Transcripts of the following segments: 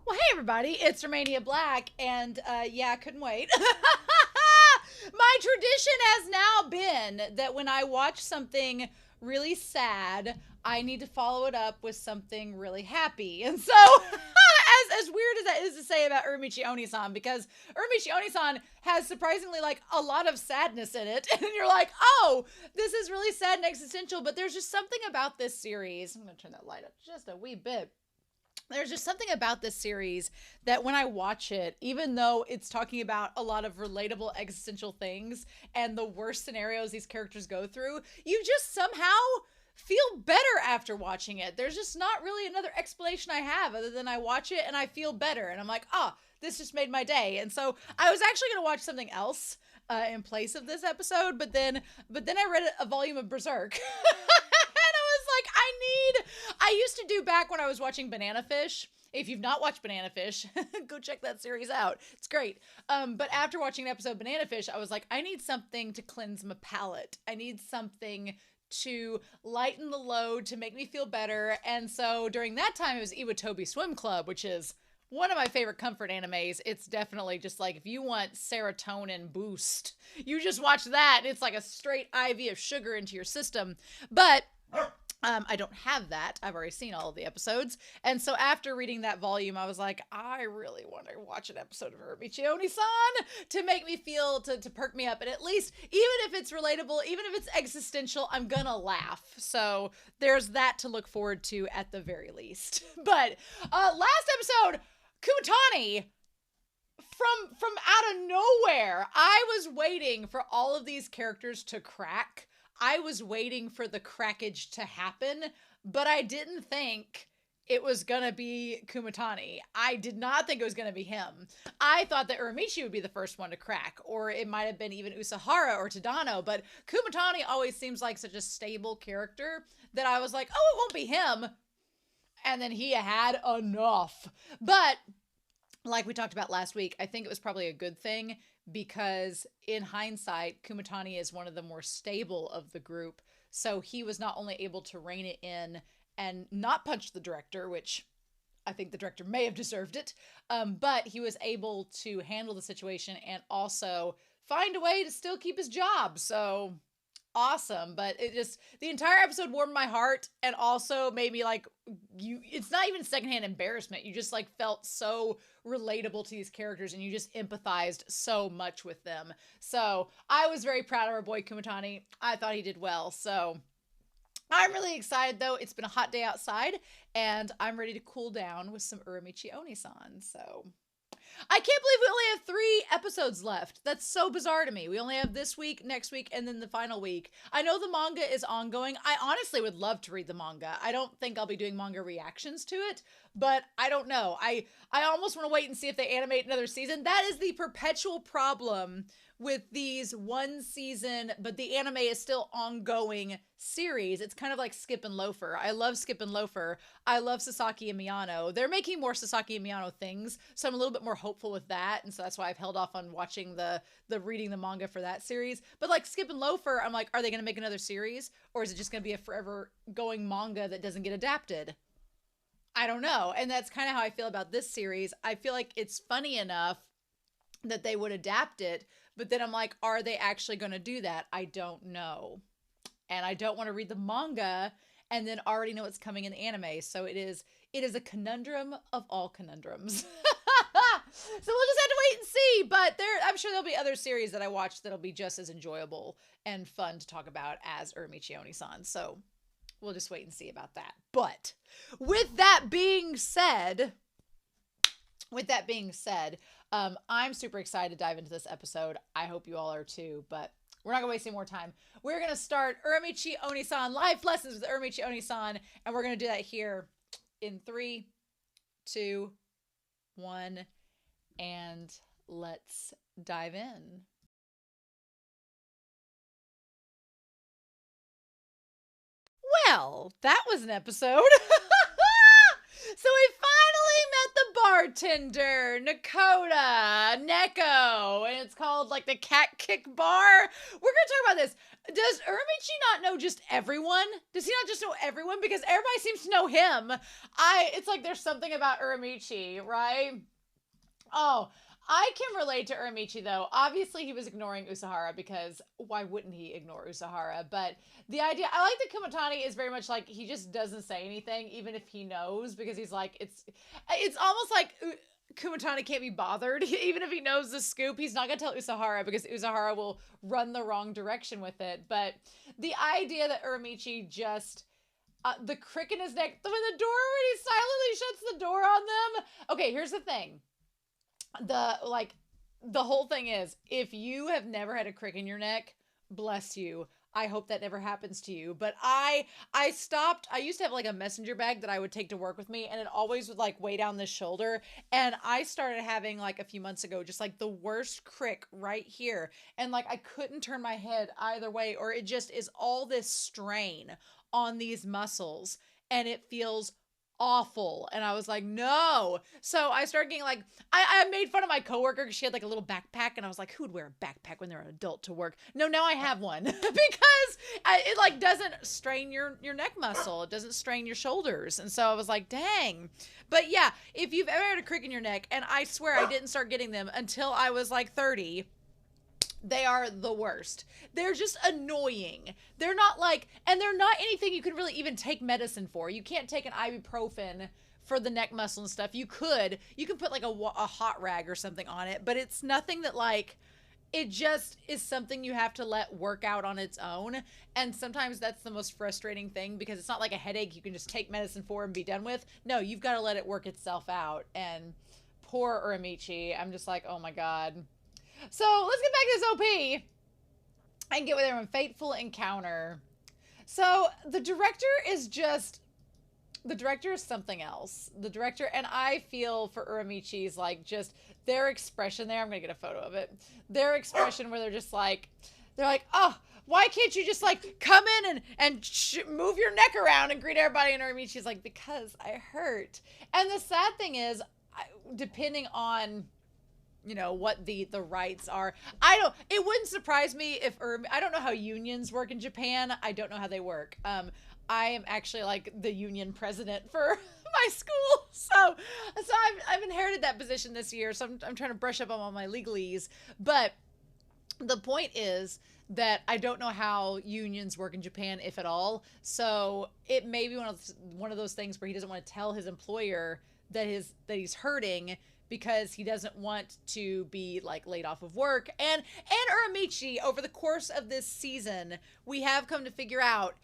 Well, hey everybody, it's Romania Black, and yeah, couldn't wait. My tradition has now been that when I watch something really sad, I need to follow it up with something really happy. And so, as weird as that is to say about Uramichi Oniisan, because Uramichi Oniisan has surprisingly like a lot of sadness in it, and you're like, oh, this is really sad and existential. But there's just something about this series. I'm gonna turn that light up just a wee bit. There's just something about this series that when I watch it, even though it's talking about a lot of relatable existential things and the worst scenarios these characters go through, you just somehow feel better after watching it. There's just not really another explanation I have other than I watch it and I feel better. And I'm like, oh, this just made my day. And so I was actually going to watch something else in place of this episode, but then I read a volume of Berserk. Like I used to do back when I was watching Banana Fish. If you've not watched Banana Fish, go check that series out. It's great. But after watching an episode of Banana Fish, I was like, I need something to cleanse my palate. I need something to lighten the load, to make me feel better. And so during that time, it was Iwatobi Swim Club, which is one of my favorite comfort animes. It's definitely just like, if you want serotonin boost, you just watch that. It's like a straight IV of sugar into your system. But I don't have that. I've already seen all of the episodes. And so after reading that volume, I was like, I really want to watch an episode of Uramichi Oniisan to make me feel, to perk me up. And at least, even if it's relatable, even if it's existential, I'm gonna laugh. So there's that to look forward to at the very least. But last episode, Kumatani, from out of nowhere, I was waiting for all of these characters to crack. I was waiting for the crackage to happen, but I didn't think it was gonna be Kumatani. I did not think it was gonna be him. I thought that Uramichi would be the first one to crack, or it might have been even Usahara or Tadano, but Kumatani always seems like such a stable character that I was like, oh, it won't be him. And then he had enough. But like we talked about last week, I think it was probably a good thing because in hindsight, Kumatani is one of the more stable of the group. So he was not only able to rein it in and not punch the director, which I think the director may have deserved it, but he was able to handle the situation and also find a way to still keep his job. So awesome. But it just, the entire episode warmed my heart and also made me like, it's not even secondhand embarrassment. You just like felt so relatable to these characters and you just empathized so much with them. So I was very proud of our boy Kumatani. I thought he did well. So I'm really excited though. It's been a hot day outside and I'm ready to cool down with some Uramichi Oniisan. So I can't believe we only have 3 episodes left. That's so bizarre to me. We only have this week, next week, and then the final week. I know the manga is ongoing. I honestly would love to read the manga. I don't think I'll be doing manga reactions to it, but I don't know. I almost want to wait and see if they animate another season. That is the perpetual problem with these one season, but the anime is still ongoing series. It's kind of like Skip and Loafer. I love Skip and Loafer. I love Sasaki and Miyano. They're making more Sasaki and Miyano things, so I'm a little bit more hopeful with that, and so that's why I've held off on watching the reading the manga for that series. But like Skip and Loafer, I'm like, are they going to make another series, or is it just going to be a forever going manga that doesn't get adapted? I don't know. And that's kind of how I feel about this series. I feel like it's funny enough that they would adapt it, but then I'm like, are they actually going to do that? I don't know. And I don't want to read the manga and then already know what's coming in the anime. So it is a conundrum of all conundrums. So we'll just have to wait and see. But I'm sure there'll be other series that I watch that'll be just as enjoyable and fun to talk about as Uramichi Oniisan. So we'll just wait and see about that. But with that being said, I'm super excited to dive into this episode. I hope you all are too, but we're not going to waste any more time. We're going to start Uramichi Oniisan, life lessons with Uramichi Oniisan, and we're going to do that here in 3, 2, 1, and let's dive in. Well, that was an episode. So we finally met the bartender, Neko, and it's called like the Cat Kick Bar. We're going to talk about this. Does Uramichi not know just everyone? Does he not just know everyone? Because everybody seems to know him. It's like there's something about Uramichi, right? Oh, I can relate to Uramichi though. Obviously, he was ignoring Usahara because why wouldn't he ignore Usahara? But the idea, I like that Kumatani is very much like he just doesn't say anything, even if he knows, because he's like it's almost like Kumatani can't be bothered. Even if he knows the scoop, he's not gonna tell Usahara because Usahara will run the wrong direction with it. But the idea that Uramichi just the crick in his neck when the door when he silently shuts the door on them. Okay, here's the thing. The whole thing is, if you have never had a crick in your neck, bless you. I hope that never happens to you. But I stopped. I used to have like a messenger bag that I would take to work with me, and it always would like weigh down the shoulder. And I started having like a few months ago just like the worst crick right here. And like I couldn't turn my head either way, or it just is all this strain on these muscles, and it feels awful. And I was like, no. So I started getting like, I made fun of my coworker because she had like a little backpack, and I was like, who would wear a backpack when they're an adult to work? No, now I have one because it like doesn't strain your neck muscle. It doesn't strain your shoulders. And so I was like, dang. But yeah, if you've ever had a crick in your neck, and I swear I didn't start getting them until I was like 30, they are the worst. They're just annoying. They're not like, and they're not anything you can really even take medicine for. You can't take an ibuprofen for the neck muscle and stuff. You can put like a hot rag or something on it, but it's nothing that like, it just is something you have to let work out on its own. And sometimes that's the most frustrating thing, because it's not like a headache you can just take medicine for and be done with. No, you've got to let it work itself out. And poor Uramichi, I'm just like, oh my God. So let's get back to this OP and get with everyone. Fateful encounter. So the director is something else. The director, and I feel for Uramichi's like just their expression there. I'm gonna get a photo of it. Their expression where they're like, oh, why can't you just like come in and move your neck around and greet everybody? And Uramichi's like, because I hurt. And the sad thing is, depending on what the rights are. It wouldn't surprise me if I don't know how unions work in Japan. I don't know how they work. I am actually like the union president for my school. So I've inherited that position this year. So I'm trying to brush up on all my legalese. But the point is that I don't know how unions work in Japan, if at all. So it may be one of those things where he doesn't want to tell his employer that he's hurting, because he doesn't want to be like laid off of work. And Uramichi, over the course of this season, we have come to figure out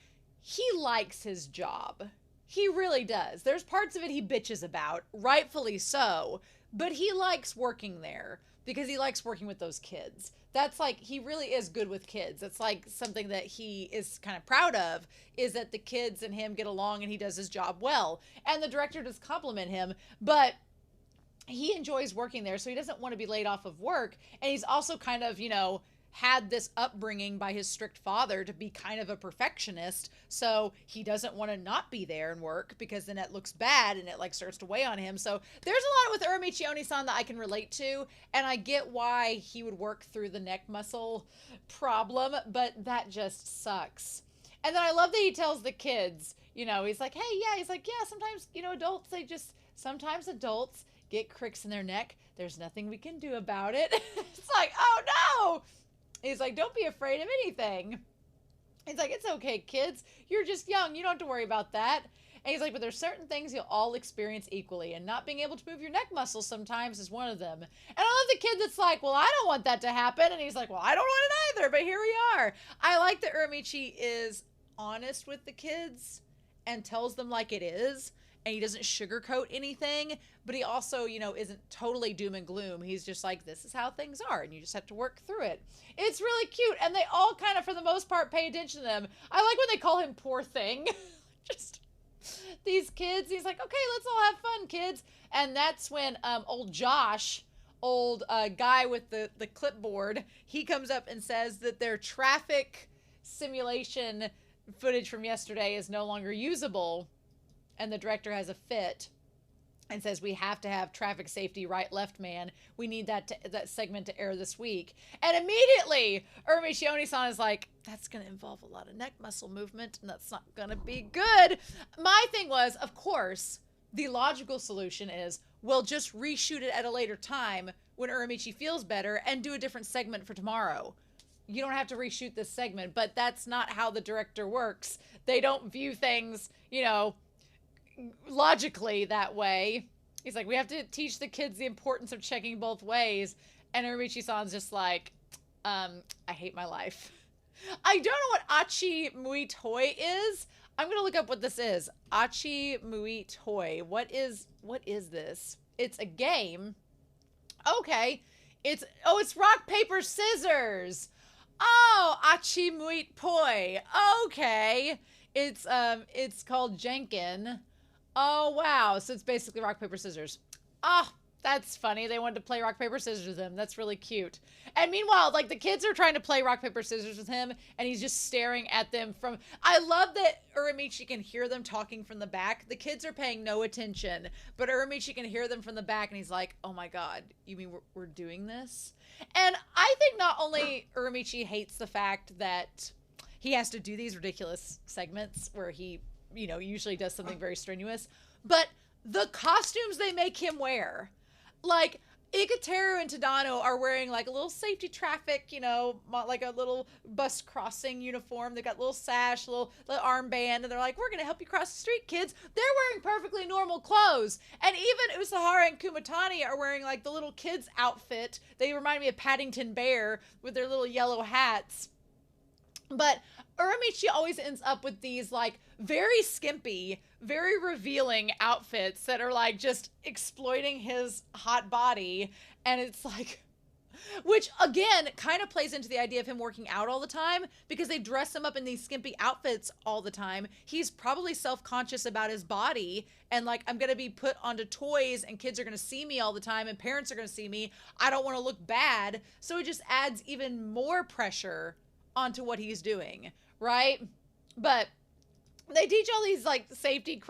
he likes his job. He really does. There's parts of it he bitches about, rightfully so, but he likes working there because he likes working with those kids. That's like, he really is good with kids. It's like something that he is kind of proud of, is that the kids and him get along and he does his job well. And the director does compliment him, but he enjoys working there, so he doesn't want to be laid off of work. And he's also kind of, had this upbringing by his strict father to be kind of a perfectionist. So he doesn't want to not be there and work, because then it looks bad and it like starts to weigh on him. So there's a lot with Uramichi Oniisan that I can relate to. And I get why he would work through the neck muscle problem, but that just sucks. And then I love that he tells the kids, he's like, hey, yeah, sometimes, sometimes adults get cricks in their neck. There's nothing we can do about it. It's like, oh no. He's like, don't be afraid of anything. He's like, it's okay, kids. You're just young. You don't have to worry about that. And he's like, but there's certain things you'll all experience equally, and not being able to move your neck muscles sometimes is one of them. And I love the kid that's like, well, I don't want that to happen. And he's like, well, I don't want it either, but here we are. I like that Uramichi is honest with the kids and tells them like it is. And he doesn't sugarcoat anything, but he also, isn't totally doom and gloom. He's just like, this is how things are, and you just have to work through it. It's really cute, and they all kind of, for the most part, pay attention to them. I like when they call him poor thing. Just these kids. He's like, okay, let's all have fun, kids. And that's when old Josh, guy with the clipboard, he comes up and says that their traffic simulation footage from yesterday is no longer usable. And the director has a fit and says, we have to have traffic safety right left man. We need that segment to air this week. And immediately Uramichi Oniisan is like, that's going to involve a lot of neck muscle movement, and that's not going to be good. My thing was, of course, the logical solution is, we'll just reshoot it at a later time when Uramichi feels better and do a different segment for tomorrow. You don't have to reshoot this segment, but that's not how the director works. They don't view things, you know, logically that way. He's like, we have to teach the kids the importance of checking both ways. And Uramichi-san's just like, I hate my life. I don't know what Achi Mui Toi is. I'm going to look up what this is. Achi Mui Toi. What is this? It's a game. Okay. It's rock, paper, scissors. Oh, Achi Mui Toi. Okay. It's called Jenkin. Oh, wow. So it's basically rock, paper, scissors. Ah, that's funny. They wanted to play rock, paper, scissors with him. That's really cute. And meanwhile, like, the kids are trying to play rock, paper, scissors with him, and he's just staring at them from... I love that Uramichi can hear them talking from the back. The kids are paying no attention, but Uramichi can hear them from the back, and he's like, oh my god, you mean we're doing this? And I think not only Uramichi hates the fact that he has to do these ridiculous segments where he, you know, usually does something very strenuous, but the costumes they make him wear. Like, Ikateru and Tadano are wearing like a little safety traffic, you know, like a little bus crossing uniform. They got a little sash, a little armband, and they're like, we're going to help you cross the street, kids. They're wearing perfectly normal clothes. And even Usahara and Kumatani are wearing like the little kids outfit. They remind me of Paddington Bear with their little yellow hats. But Uramichi always ends up with these like very skimpy, very revealing outfits that are like just exploiting his hot body. And it's like, which again kind of plays into the idea of him working out all the time, because they dress him up in these skimpy outfits all the time. He's probably self-conscious about his body and like, I'm going to be put onto toys and kids are going to see me all the time and parents are going to see me. I don't want to look bad. So it just adds even more pressure onto what he's doing, right? But they teach all these like safety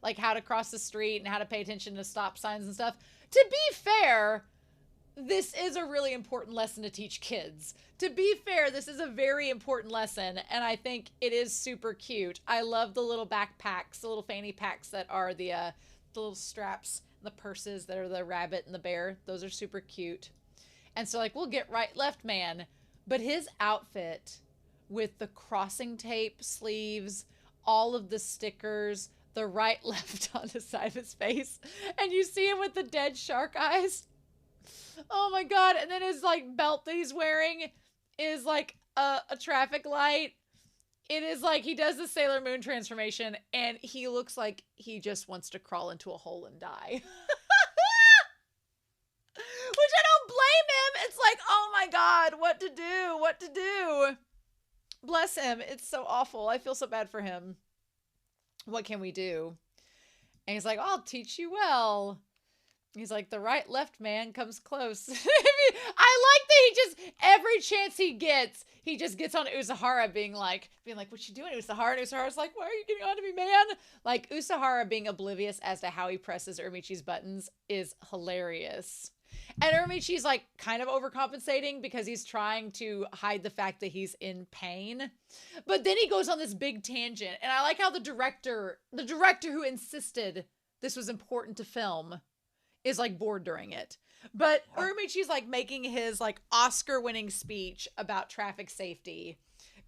like how to cross the street and how to pay attention to stop signs and stuff. To be fair, this is a really important lesson to teach kids. To be fair, this is a very important lesson, and I think it is super cute. I love the little backpacks, the little fanny packs that are the little straps, the purses that are the rabbit and the bear. Those are super cute. And so like, we'll get right, left man. But his outfit with the crossing tape sleeves, all of the stickers, the right, left on the side of his face, and you see him with the dead shark eyes. Oh my god. And then his like belt that he's wearing is like a traffic light. It is like he does the Sailor Moon transformation and he looks like he just wants to crawl into a hole and die. Which I don't blame him. It's like, oh my god, what to do? Bless him. It's so awful. I feel so bad for him. What can we do? And he's like, I'll teach you well. He's like, the right left man comes close. I like that he just, every chance he just gets on Usahara being like, what you doing, Usahara? And Usahara's like, why are you getting on to me, man? Like, Usahara being oblivious as to how he presses Uramichi's buttons is hilarious. And Uramichi's like kind of overcompensating because he's trying to hide the fact that he's in pain. But then he goes on this big tangent. And I like how the director who insisted this was important to film is like bored during it. But Uramichi's like making his like Oscar-winning speech about traffic safety,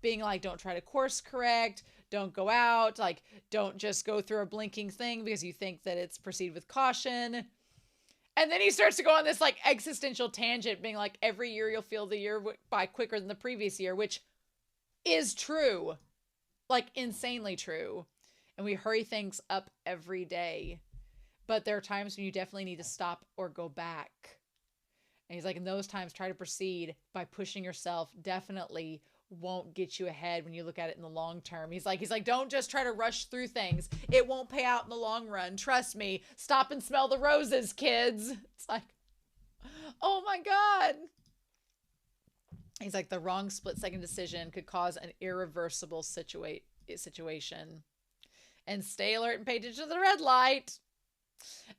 being like, don't try to course correct, don't go out, like don't just go through a blinking thing because you think that it's proceed with caution. And then he starts to go on this like existential tangent, being like, every year you'll feel the year by quicker than the previous year, which is true, like insanely true. And we hurry things up every day. But there are times when you definitely need to stop or go back. And he's like, in those times, try to proceed by pushing yourself. Definitely won't get you ahead when you look at it in the long term. He's like, don't just try to rush through things. It won't pay out in the long run. Trust me. Stop and smell the roses, kids. It's like, oh my God. He's like, the wrong split-second decision could cause an irreversible situation. And stay alert and pay attention to the red light.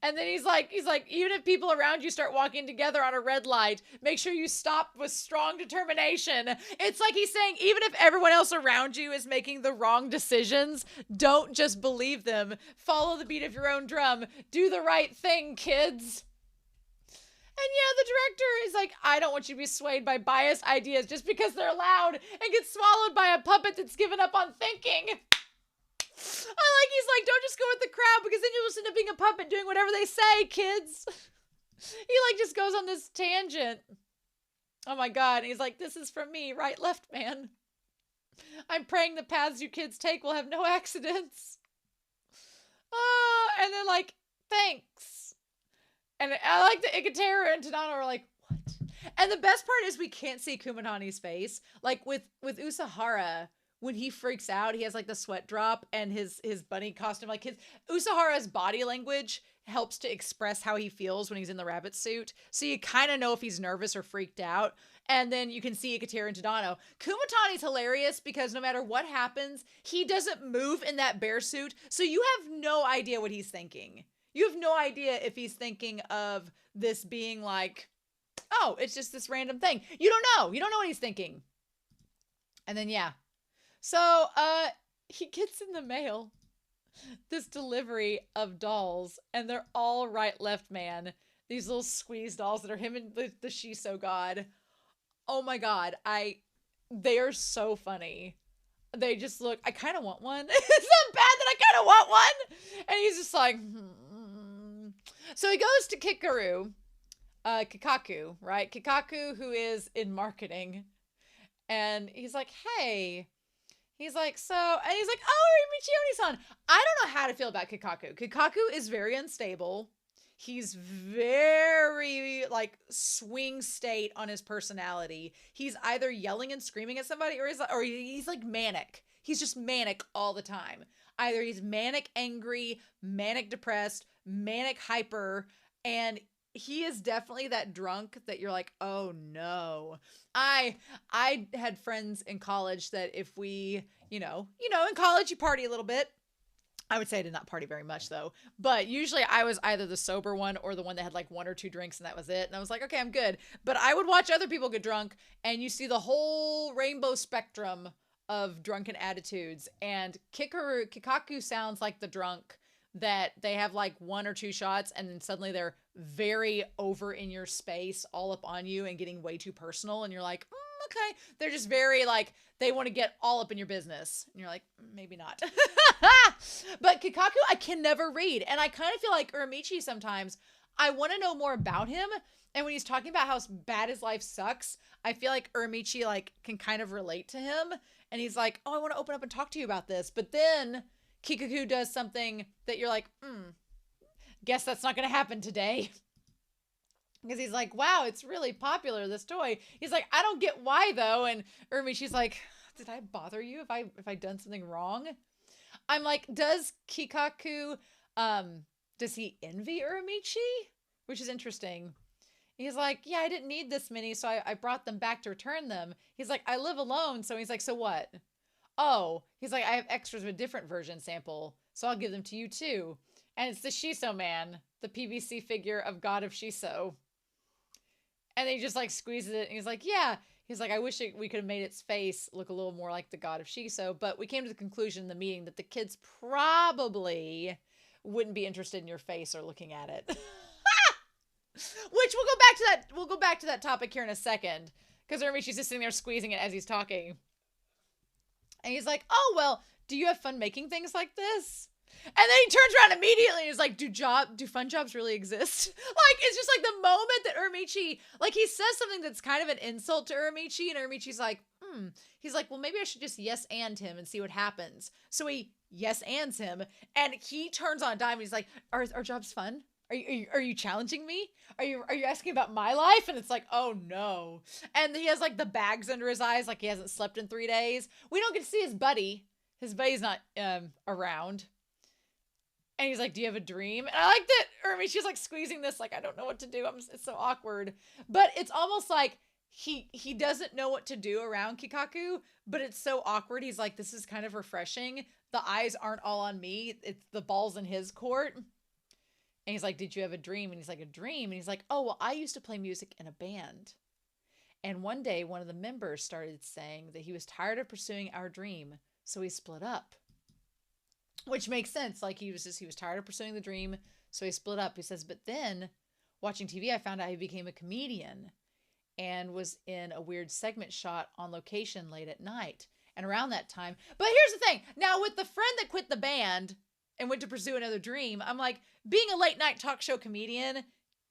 And then he's like, even if people around you start walking together on a red light, make sure you stop with strong determination. It's like he's saying, even if everyone else around you is making the wrong decisions, don't just believe them. Follow the beat of your own drum. Do the right thing, kids. And yeah, the director is like, I don't want you to be swayed by biased ideas just because they're loud and get swallowed by a puppet that's given up on thinking. He's like, don't just go with the crowd because then you'll just end up being a puppet doing whatever they say, kids. He like just goes on this tangent. Oh my God. And he's like, this is from me, right, left, man. I'm praying the paths you kids take will have no accidents. And they're like, thanks. And I like the Ikatera and Tadano are like, what? And the best part is we can't see Kumatani's face. Like with Usahara, when he freaks out, he has like the sweat drop and his bunny costume. Like Usahara's body language helps to express how he feels when he's in the rabbit suit. So you kind of know if he's nervous or freaked out. And then you can see Ikatera and Tadano. Kumatani's hilarious because no matter what happens, he doesn't move in that bear suit. So you have no idea what he's thinking. You have no idea if he's thinking of this being like, oh, it's just this random thing. You don't know. You don't know what he's thinking. And then, yeah. So, he gets in the mail this delivery of dolls, and they're all right, left, man. These little squeeze dolls that are him and the Shiso god. Oh my God. They are so funny. They just look, I kind of want one. It's not bad that I kind of want one. And he's just like, So he goes to Kikaku, right? Kikaku, who is in marketing. And he's like, hey. He's like, and he's like, oh, Uramichi Oniisan. I don't know how to feel about Kikaku. Kikaku is very unstable. He's very, like, swing state on his personality. He's either yelling and screaming at somebody or he's like manic. He's just manic all the time. Either he's manic angry, manic depressed, manic hyper, and he is definitely that drunk that you're like, oh no. I had friends in college that if we, in college you party a little bit. I would say I did not party very much though, but usually I was either the sober one or the one that had like one or two drinks and that was it. And I was like, okay, I'm good. But I would watch other people get drunk and you see the whole rainbow spectrum of drunken attitudes. And Kikaku sounds like the drunk that they have like one or two shots and then suddenly they're very over in your space, all up on you and getting way too personal. And you're like, okay. They're just very like, they want to get all up in your business. And you're like, maybe not. But Kikaku, I can never read. And I kind of feel like Uramichi sometimes, I want to know more about him. And when he's talking about how bad his life sucks, I feel like Uramichi like can kind of relate to him. And he's like, oh, I want to open up and talk to you about this. But then Kikaku does something that you're like, guess that's not going to happen today. Because he's like, wow, it's really popular, this toy. He's like, I don't get why, though. And Uramichi's like, did I bother you if I done something wrong? I'm like, does Kikaku, does he envy Uramichi? Which is interesting. He's like, yeah, I didn't need this many, so I brought them back to return them. He's like, I live alone. So he's like, so what? Oh, he's like, I have extras of a different version sample, so I'll give them to you too. And it's the Shiso man, the PVC figure of God of Shiso. And then he just like squeezes it and he's like, yeah. He's like, I wish we could have made its face look a little more like the God of Shiso, but we came to the conclusion in the meeting that the kids probably wouldn't be interested in your face or looking at it. Which we'll go back to that topic here in a second. Because Uramichi's just sitting there squeezing it as he's talking. And he's like, oh, well, do you have fun making things like this? And then he turns around immediately and is like, do fun jobs really exist? Like, it's just like the moment that Uramichi, like he says something that's kind of an insult to Uramichi and Uramichi's like, He's like, well, maybe I should just yes and him and see what happens. So he yes ands him and he turns on a dime and he's like, are jobs fun? Are you challenging me? Are you asking about my life? And it's like, oh no. And he has like the bags under his eyes, like he hasn't slept in 3 days. We don't get to see his buddy. His buddy's not around. And he's like, do you have a dream? And I like that she's like squeezing this, like, I don't know what to do. It's so awkward. But it's almost like he doesn't know what to do around Kikaku, but it's so awkward. He's like, this is kind of refreshing. The eyes aren't all on me. It's the ball's in his court. And he's like, did you have a dream? And he's like, a dream? And he's like, oh, well, I used to play music in a band. And one day, one of the members started saying that he was tired of pursuing our dream, so he split up. Which makes sense. Like, he was tired of pursuing the dream, so he split up. He says, but then, watching TV, I found out he became a comedian and was in a weird segment shot on location late at night. And around that time, but here's the thing. Now, with the friend that quit the band and went to pursue another dream, I'm like, being a late night talk show comedian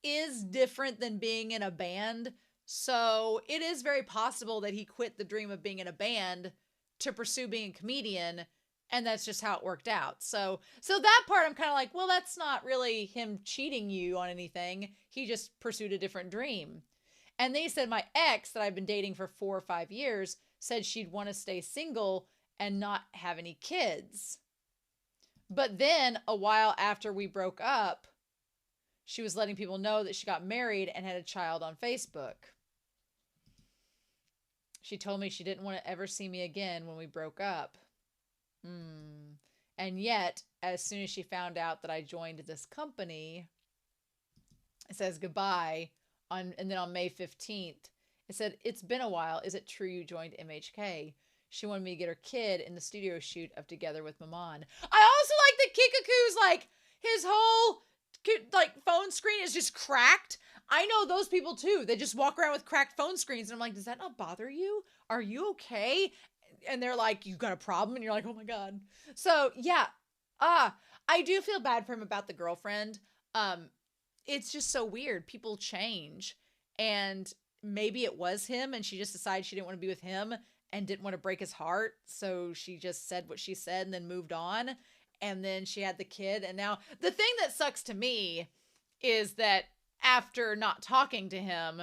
is different than being in a band. So it is very possible that he quit the dream of being in a band to pursue being a comedian, and that's just how it worked out. So that part I'm kind of like, well, that's not really him cheating you on anything. He just pursued a different dream. And they said my ex that I've been dating for 4 or 5 years said she'd want to stay single and not have any kids. But then a while after we broke up, she was letting people know that she got married and had a child on Facebook. She told me she didn't want to ever see me again when we broke up. And yet, as soon as she found out that I joined this company, it says goodbye. And then on May 15th, it said, it's been a while. Is it true you joined MHK? She wanted me to get her kid in the studio shoot of Together with Maman. I also like that Kikaku's like, his whole like phone screen is just cracked. I know those people too. They just walk around with cracked phone screens. And I'm like, does that not bother you? Are you okay? And they're like, you got a problem? And you're like, oh my God. So yeah, I do feel bad for him about the girlfriend. It's just so weird. People change, and maybe it was him and she just decided she didn't want to be with him and didn't want to break his heart. So she just said what she said and then moved on. And then she had the kid. And now the thing that sucks to me is that after not talking to him,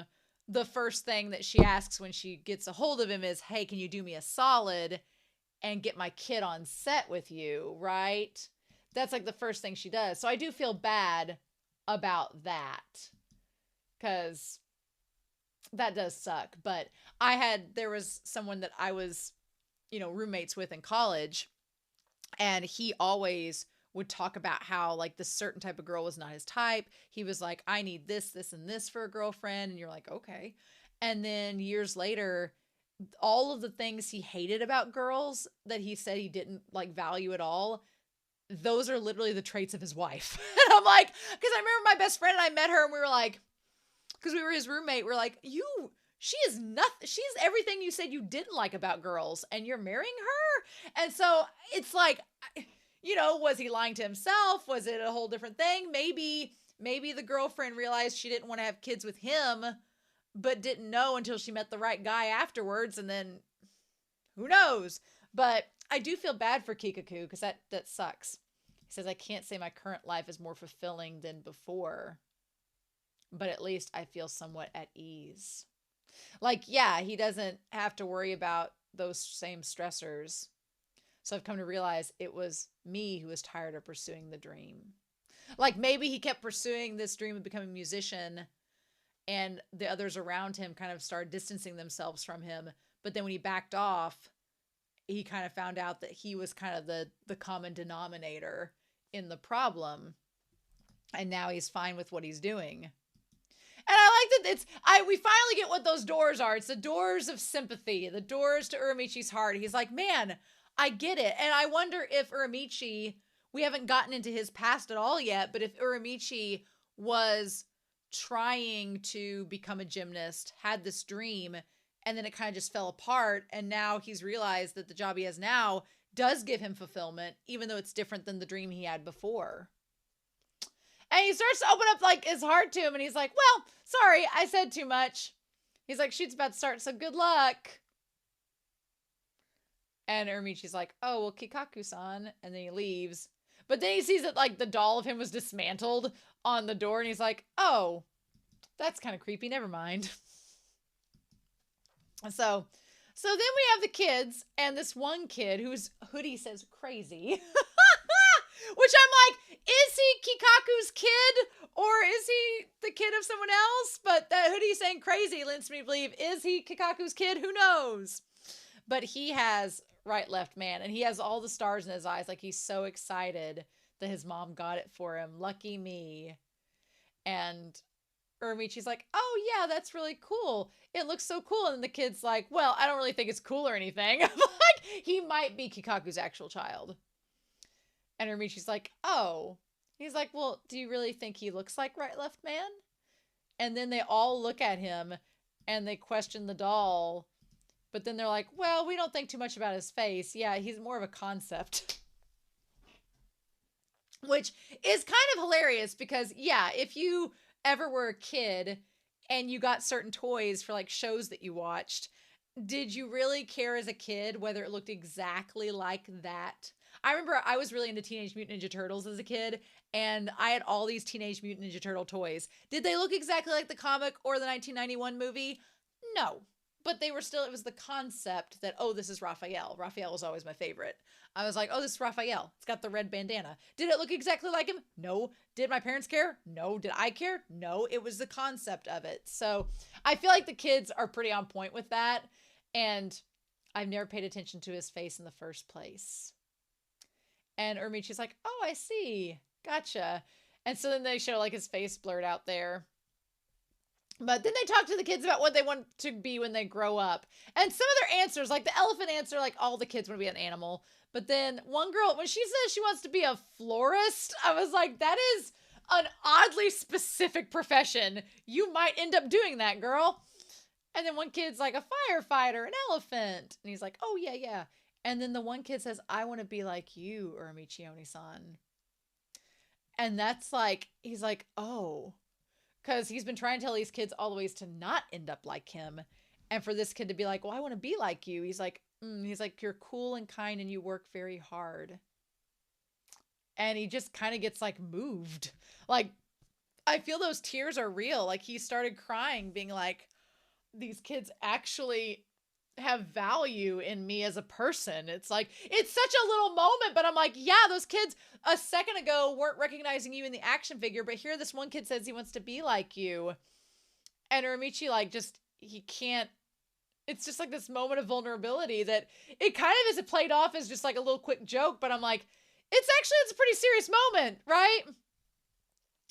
the first thing that she asks when she gets a hold of him is, hey, can you do me a solid and get my kid on set with you? Right? That's like the first thing she does. So I do feel bad about that, because that does suck. But there was someone that I was, roommates with in college, and he always would talk about how like this certain type of girl was not his type. He was like, I need this, this, and this for a girlfriend. And you're like, okay. And then years later, all of the things he hated about girls that he said he didn't like value at all, those are literally the traits of his wife. And I'm like, because I remember my best friend and I met her and we were like, because we were his roommate, we're like, she is nothing. She's everything you said you didn't like about girls, and you're marrying her. And so it's like, was he lying to himself? Was it a whole different thing? Maybe the girlfriend realized she didn't want to have kids with him, but didn't know until she met the right guy afterwards. And then who knows? But I do feel bad for Kikaku, because that sucks. He says, I can't say my current life is more fulfilling than before, but at least I feel somewhat at ease. Like, yeah, he doesn't have to worry about those same stressors. So I've come to realize it was me who was tired of pursuing the dream. Like, maybe he kept pursuing this dream of becoming a musician, and the others around him kind of started distancing themselves from him. But then when he backed off, he kind of found out that he was kind of the common denominator in the problem. And now he's fine with what he's doing. And I like that we finally get what those doors are. It's the doors of sympathy, the doors to Uramichi's heart. He's like, man, I get it. And I wonder if Uramichi, we haven't gotten into his past at all yet, but if Uramichi was trying to become a gymnast, had this dream, and then it kind of just fell apart, and now he's realized that the job he has now does give him fulfillment, even though it's different than the dream he had before. And he starts to open up like his heart to him, and he's like, well, sorry, I said too much. He's like, shoot's about to start, so good luck. And Uramichi's like, oh, well, Kikaku-san. And then he leaves. But then he sees that like the doll of him was dismantled on the door, and he's like, oh, that's kind of creepy. Never mind. So then we have the kids, and this one kid whose hoodie says crazy. Which I'm like, is he Kikaku's kid, or is he the kid of someone else? But that hoodie saying crazy leads me to believe, is he Kikaku's kid? Who knows? But he has right, left, man, and he has all the stars in his eyes. Like, he's so excited that his mom got it for him. Lucky me. And Uramichi's like, oh yeah, that's really cool. It looks so cool. And the kid's like, well, I don't really think it's cool or anything. Like, he might be Kikaku's actual child. And Uramichi's like, oh. He's like, well, do you really think he looks like Right Left Man? And then they all look at him and they question the doll. But then they're like, well, we don't think too much about his face. Yeah, he's more of a concept. Which is kind of hilarious because, yeah, if you ever were a kid and you got certain toys for like shows that you watched, did you really care as a kid whether it looked exactly like that? I remember I was really into Teenage Mutant Ninja Turtles as a kid, and I had all these Teenage Mutant Ninja Turtle toys. Did they look exactly like the comic or the 1991 movie? No. But they were still, it was the concept that, oh, this is Raphael. Raphael was always my favorite. I was like, oh, this is Raphael. It's got the red bandana. Did it look exactly like him? No. Did my parents care? No. Did I care? No. It was the concept of it. So I feel like the kids are pretty on point with that. And I've never paid attention to his face in the first place. And Uramichi's like, oh, I see. Gotcha. And so then they show like his face blurred out there. But then they talk to the kids about what they want to be when they grow up. And some of their answers, like the elephant answer, like all the kids want to be an animal. But then one girl, when she says she wants to be a florist, I was like, that is an oddly specific profession. You might end up doing that, girl. And then one kid's like a firefighter, an elephant. And he's like, oh, yeah, yeah. And then the one kid says, I want to be like you, Uramichi Oniisan. And that's like, he's like, oh. Because he's been trying to tell these kids all the ways to not end up like him. And for this kid to be like, well, I want to be like you. He's like, you're cool and kind and you work very hard. And he just kind of gets like moved. Like, I feel those tears are real. Like he started crying, being like, these kids actually have value in me as a person. It's like, it's such a little moment, but I'm like, yeah, those kids a second ago weren't recognizing you in the action figure, but here this one kid says he wants to be like you. And Uramichi, like, just, he can't, it's just like this moment of vulnerability that it kind of is played off as just like a little quick joke, but I'm like, it's a pretty serious moment, right?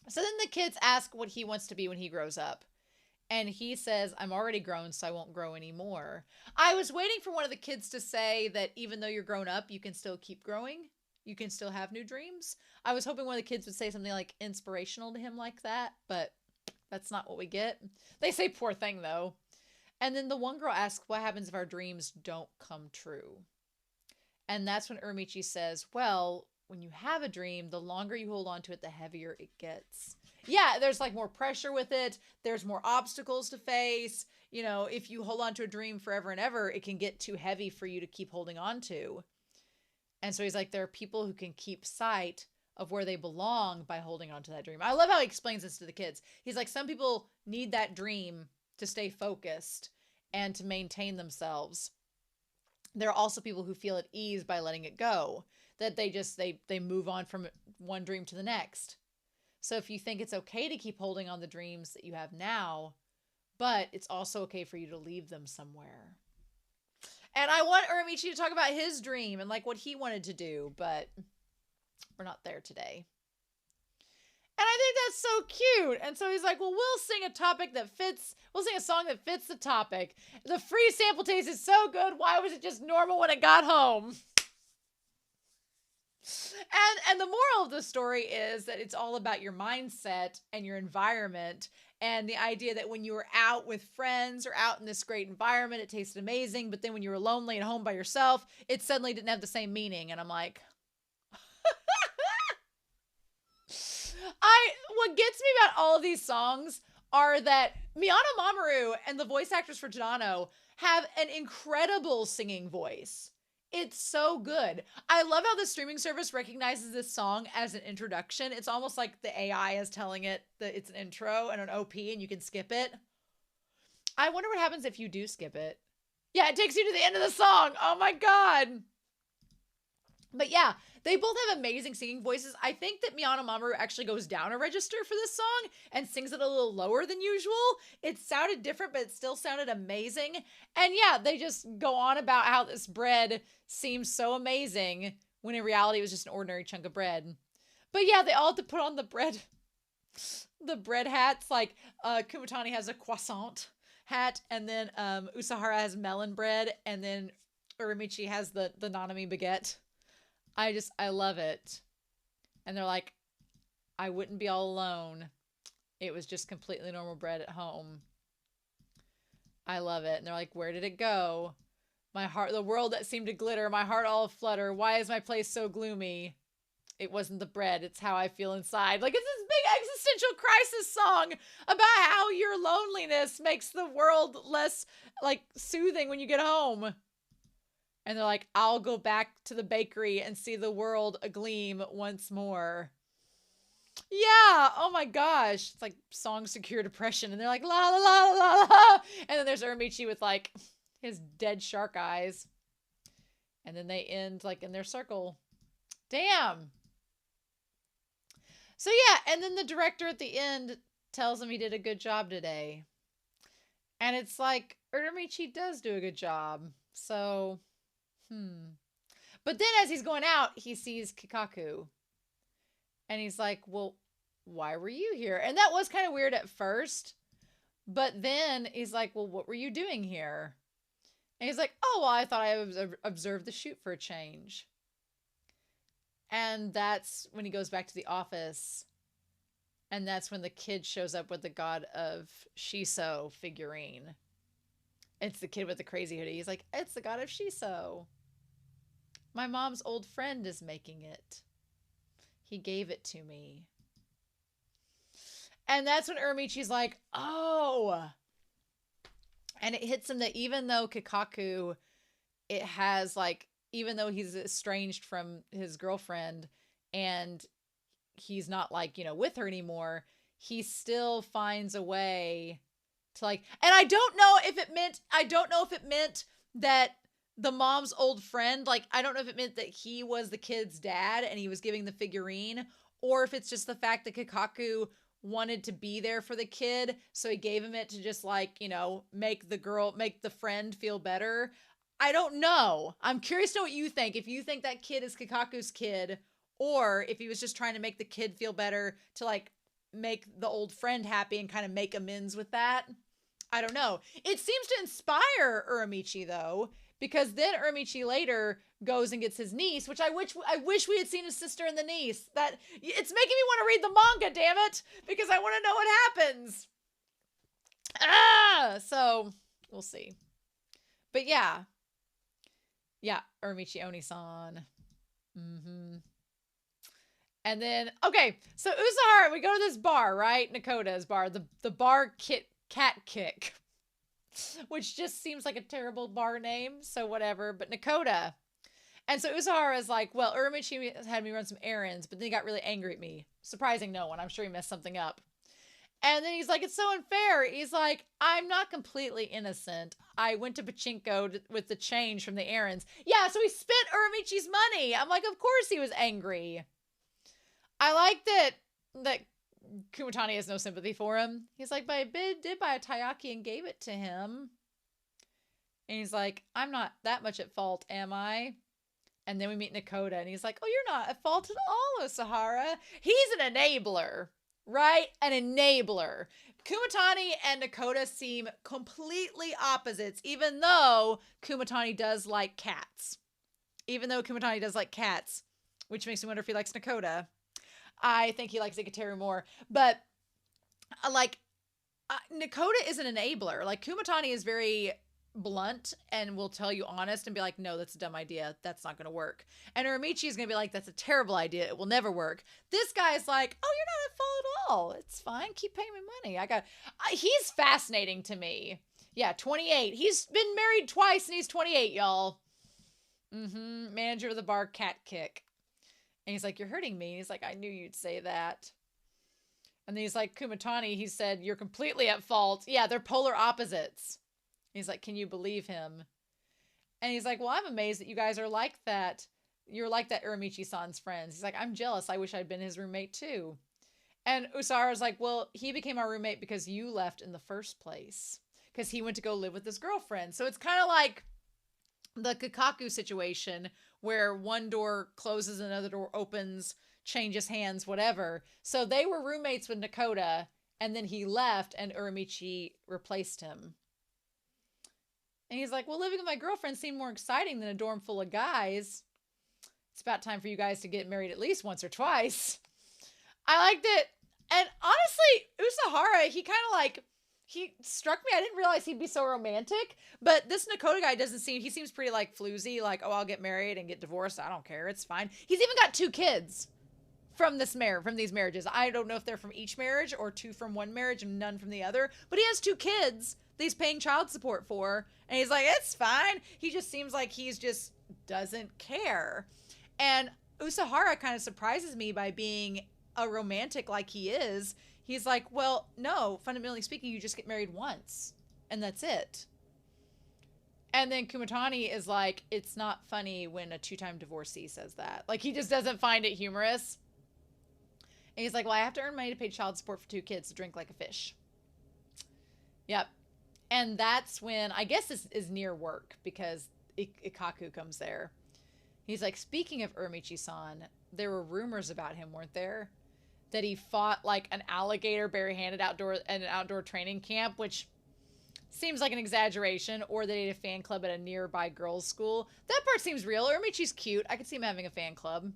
So then the kids ask what he wants to be when he grows up. And he says, I'm already grown, so I won't grow anymore. I was waiting for one of the kids to say that even though you're grown up, you can still keep growing. You can still have new dreams. I was hoping one of the kids would say something like inspirational to him like that, but that's not what we get. They say poor thing, though. And then the one girl asks, what happens if our dreams don't come true? And that's when Uramichi says, well, when you have a dream, the longer you hold on to it, the heavier it gets. Yeah, there's like more pressure with it. There's more obstacles to face. You know, if you hold on to a dream forever and ever, it can get too heavy for you to keep holding on to. And so he's like, there are people who can keep sight of where they belong by holding on to that dream. I love how he explains this to the kids. He's like, some people need that dream to stay focused and to maintain themselves. There are also people who feel at ease by letting it go, that they move on from one dream to the next. So if you think it's okay to keep holding on the dreams that you have now, but it's also okay for you to leave them somewhere. And I want Uramichi to talk about his dream and like what he wanted to do, but we're not there today. And I think that's so cute. And so he's like, well, we'll sing a song that fits the topic. The free sample taste is so good. Why was it just normal when it got home? And the moral of the story is that it's all about your mindset and your environment, and the idea that when you were out with friends or out in this great environment, it tasted amazing, but then when you were lonely at home by yourself, it suddenly didn't have the same meaning. And I'm like, what gets me about all of these songs are that Miyano Mamoru and the voice actors for Tadano have an incredible singing voice. It's so good. I love how the streaming service recognizes this song as an introduction. It's almost like the AI is telling it that it's an intro and an OP and you can skip it. I wonder what happens if you do skip it. Yeah, it takes you to the end of the song. Oh my God. But yeah, they both have amazing singing voices. I think that Miyano Mamoru actually goes down a register for this song and sings it a little lower than usual. It sounded different, but it still sounded amazing. And yeah, they just go on about how this bread seems so amazing when in reality it was just an ordinary chunk of bread. But yeah, they all have to put on the bread. the bread hats. Like Kumatani has a croissant hat, and then Usahara has melon bread, and then Uramichi has the Nanami baguette. I love it. And they're like, I wouldn't be all alone. It was just completely normal bread at home. I love it. And they're like, where did it go? My heart, the world that seemed to glitter, my heart all flutter. Why is my place so gloomy? It wasn't the bread, it's how I feel inside. Like, it's this big existential crisis song about how your loneliness makes the world less, like, soothing when you get home. And they're like, I'll go back to the bakery and see the world agleam once more. Yeah, oh my gosh. It's like songs to cure depression. And they're like, la la la la la. And then there's Uramichi with like his dead shark eyes. And then they end like in their circle. Damn. So yeah, and then the director at the end tells him he did a good job today. And it's like, Uramichi does do a good job. So, But then as he's going out, he sees Kikaku. And he's like, well, why were you here? And that was kind of weird at first. But then he's like, well, what were you doing here? And he's like, oh, well, I thought I observed the shoot for a change. And that's when he goes back to the office. And that's when the kid shows up with the god of Shiso figurine. It's the kid with the crazy hoodie. He's like, it's the god of Shiso. My mom's old friend is making it. He gave it to me. And that's when Uramichi's like, oh. And it hits him that even though Kikaku, it has like, even though he's estranged from his girlfriend and he's not like, with her anymore, he still finds a way to like, and I don't know if it meant that the mom's old friend, like, I don't know if it meant that he was the kid's dad and he was giving the figurine, or if it's just the fact that Kikaku wanted to be there for the kid, so he gave him it to just like, make the friend feel better. I don't know. I'm curious to know what you think. If you think that kid is Kikaku's kid, or if he was just trying to make the kid feel better to like make the old friend happy and kind of make amends with that. I don't know. It seems to inspire Uramichi though, because then Uramichi later goes and gets his niece, which I wish we had seen his sister and the niece. That it's making me want to read the manga, damn it, because I want to know what happens. So we'll see. But yeah, Uramichi Oniisan. And then okay, so Usahara, we go to this bar, right? Nakota's bar, the bar cat kick. Which just seems like a terrible bar name, so whatever, but Nakota. And so Usahara is like, well, Uramichi had me run some errands, but then he got really angry at me. Surprising no one. I'm sure he messed something up. And then he's like, it's so unfair. He's like, I'm not completely innocent. I went to Pachinko with the change from the errands. Yeah, so he spent Uramichi's money. I'm like, of course he was angry. I like that Kumatani has no sympathy for him. He's like, but I did buy a taiyaki and gave it to him. And he's like, I'm not that much at fault, am I? And then we meet Nakota, and he's like, oh, you're not at fault at all, Usahara. He's an enabler, right? An enabler. Kumatani and Nakota seem completely opposites, even though Kumatani does like cats. Which makes me wonder if he likes Nakota. I think he likes Ikateru more, but Nakota is an enabler. Like Kumatani is very blunt and will tell you honest and be like, no, that's a dumb idea. That's not going to work. And Uramichi is going to be like, that's a terrible idea. It will never work. This guy's like, oh, you're not at fault at all. It's fine. Keep paying me money. He's fascinating to me. Yeah, 28. He's been married twice and he's 28, y'all. Manager of the bar cat kick. And he's like, you're hurting me. He's like, I knew you'd say that. And then he's like, Kumatani, he said, you're completely at fault. Yeah, they're polar opposites. He's like, can you believe him? And he's like, well, I'm amazed that you guys are like that. You're like that Uramichi-san's friends. He's like, I'm jealous. I wish I'd been his roommate too. And Usara's like, well, he became our roommate because you left in the first place. Because he went to go live with his girlfriend. So it's kind of like the Kikaku situation where one door closes, another door opens, changes hands, whatever. So they were roommates with Nakota, And then he left and Uramichi replaced him. And he's like, well, living with my girlfriend seemed more exciting than a dorm full of guys. It's about time for you guys to get married at least once or twice. I liked it. And honestly, Usahara, he kind of like, he struck me. I didn't realize he'd be so romantic. But this Nakota guy doesn't seem, he seems pretty like floozy. Like, oh, I'll get married and get divorced. I don't care. It's fine. He's even got 2 kids from these marriages. I don't know if they're from each marriage or 2 from one marriage and none from the other. But he has 2 kids that he's paying child support for. And he's like, it's fine. He just seems like he's just doesn't care. And Usahara kind of surprises me by being a romantic like he is. He's like, well, no, fundamentally speaking, you just get married once and that's it. And then Kumatani is like, it's not funny when a 2-time divorcee says that. Like, he just doesn't find it humorous. And he's like, well, I have to earn money to pay child support for 2 kids to drink like a fish. Yep. And that's when, I guess this is near work because Kikaku comes there. He's like, speaking of Uramichi-san, there were rumors about him, weren't there? That he fought like an alligator barehanded at an outdoor training camp, which seems like an exaggeration, or that he had a fan club at a nearby girls' school. That part seems real. Uramichi's cute. I could see him having a fan club.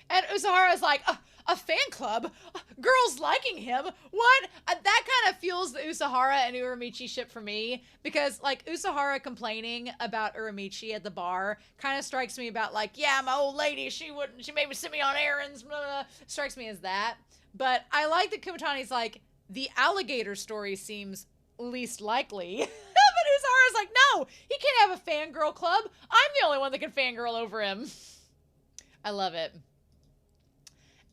And Usahara's like, a fan club? Girls liking him? What? That kind of fuels the Usahara and Uramichi ship for me. Because, like, Usahara complaining about Uramichi at the bar kind of strikes me about, like, yeah, my old lady, she made me send me on errands, blah, blah, blah. Strikes me as that. But I like that Kumatani's like, the alligator story seems least likely. But Usahara's like, no, he can't have a fangirl club. I'm the only one that can fangirl over him. I love it.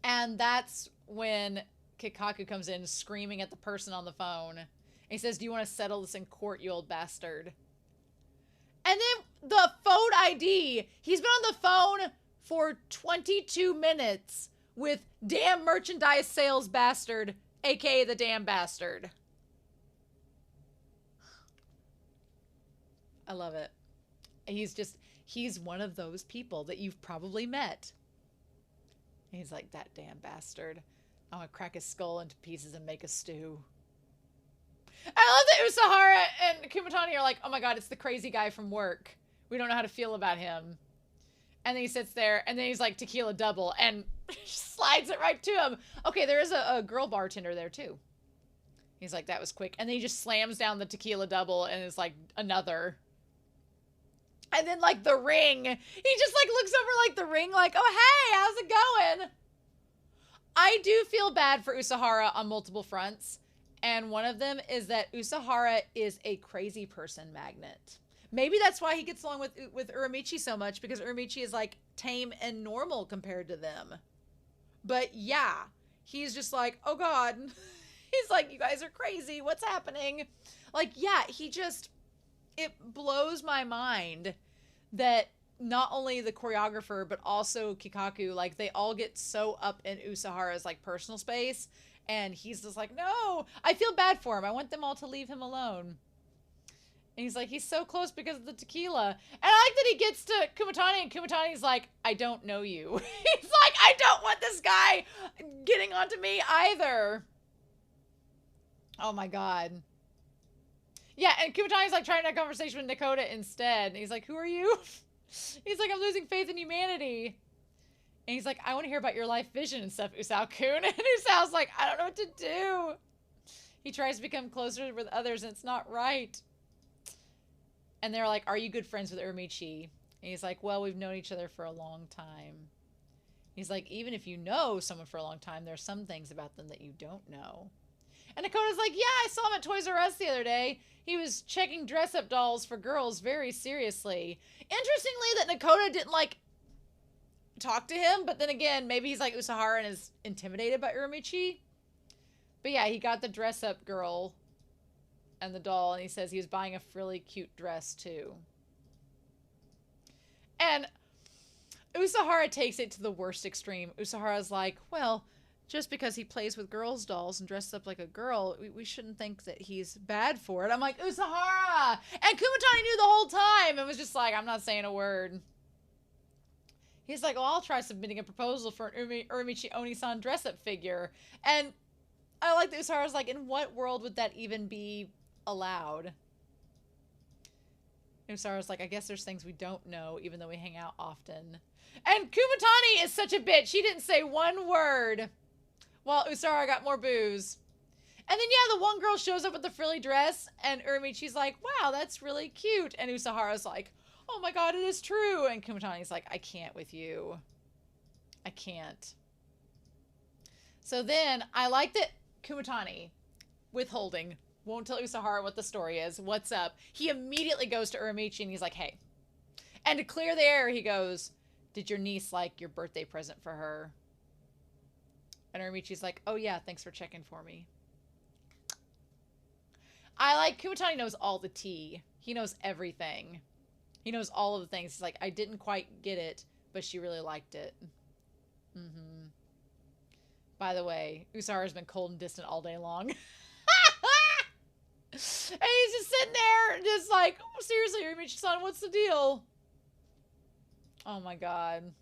And that's when Kikaku comes in screaming at the person on the phone. And he says, do you want to settle this in court, you old bastard? And then the phone ID. He's been on the phone for 22 minutes with damn merchandise sales bastard, aka the damn bastard. I love it. He's one of those people that you've probably met. He's like, that damn bastard. I'm gonna crack his skull into pieces and make a stew. I love that Usahara and Kumatani are like, oh my god, it's the crazy guy from work. We don't know how to feel about him. And then he sits there, and then he's like, tequila double, and slides it right to him. Okay, there is a girl bartender there, too. He's like, that was quick. And then he just slams down the tequila double, and is like, another. And then, like, the ring. He just, like, looks over, like, the ring, like, oh, hey, how's it going? I do feel bad for Usahara on multiple fronts. And one of them is that Usahara is a crazy person magnet. Maybe that's why he gets along with Uramichi so much, because Uramichi is, like, tame and normal compared to them. But, yeah, he's just like, oh, God. He's like, you guys are crazy. What's happening? Like, yeah, it blows my mind that not only the choreographer, but also Kikaku, like, they all get so up in Usahara's, like, personal space. And he's just like, no, I feel bad for him. I want them all to leave him alone. And he's like, he's so close because of the tequila. And I like that he gets to Kumatani, and Kumatani's like, I don't know you. He's like, I don't want this guy getting onto me either. Oh my god. Yeah, and Kumatani's like trying to have a conversation with Nakota instead. And he's like, who are you? He's like, I'm losing faith in humanity. And he's like, I want to hear about your life vision and stuff, Usao-kun. And Usao's like, I don't know what to do. He tries to become closer with others, and it's not right. And they're like, are you good friends with Uramichi? And he's like, well, we've known each other for a long time. He's like, even if you know someone for a long time, there's some things about them that you don't know. And Nakota's like, yeah, I saw him at Toys R Us the other day. He was checking dress-up dolls for girls very seriously. Interestingly, that Nakota didn't, like, talk to him. But then again, maybe he's like Usahara and is intimidated by Uramichi. But yeah, he got the dress-up girl and the doll, and he says he was buying a really cute dress, too. And Usahara takes it to the worst extreme. Usahara's like, well, just because he plays with girls' dolls and dresses up like a girl, we shouldn't think that he's bad for it. I'm like, Usahara! And Kumatani knew the whole time and was just like, I'm not saying a word. He's like, well, I'll try submitting a proposal for an Uramichi Oniisan dress-up figure. And I like that Usara's like, in what world would that even be allowed? Usara's like, I guess there's things we don't know, even though we hang out often. And Kumatani is such a bitch. She didn't say one word while Usara got more booze. And then, yeah, the one girl shows up with the frilly dress, and Uramichi's like, wow, that's really cute. And Usahara's like, oh my god, it is true. And Kumatani's like, I can't with you. I can't. So then, I like that Kumatani, withholding, won't tell Usahara what the story is. What's up? He immediately goes to Uramichi and he's like, hey. And to clear the air, he goes, did your niece like your birthday present for her? And Uramichi's like, oh yeah, thanks for checking for me. I like, Kumatani knows all the tea. He knows everything. He knows all of the things. He's like, I didn't quite get it, but she really liked it. Mm-hmm. By the way, Usara's been cold and distant all day long. And he's just sitting there, just like, oh, seriously, Uramichi-san, what's the deal? Oh my god.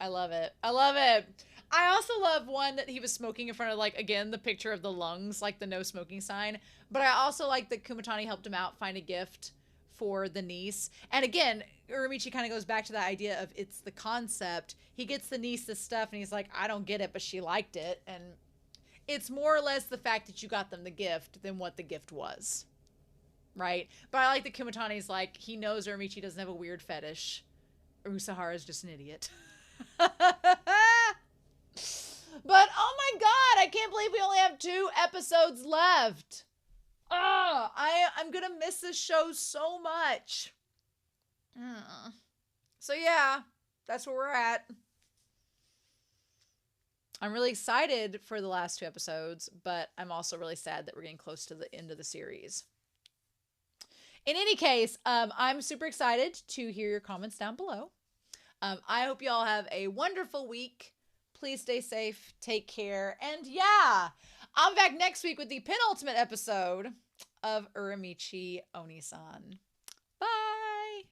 I love it. I love it. I also love one that he was smoking in front of, like, again, the picture of the lungs, like the no smoking sign. But I also like that Kumatani helped him out find a gift for the niece. And again, Uramichi kind of goes back to the idea of it's the concept. He gets the niece this stuff and he's like, I don't get it, but she liked it. And it's more or less the fact that you got them the gift than what the gift was. Right? But I like that Kumatani's like, he knows Uramichi doesn't have a weird fetish. Usahara's just an idiot. But oh my god, I can't believe we only have 2 episodes left. Oh, I'm gonna miss this show so much. So yeah, that's where we're at. I'm really excited for the last 2 episodes, but I'm also really sad that we're getting close to the end of the series. In any case, I'm super excited to hear your comments down below. I hope you all have a wonderful week. Please stay safe, take care, and yeah, I'm back next week with the penultimate episode of Uramichi Oniisan.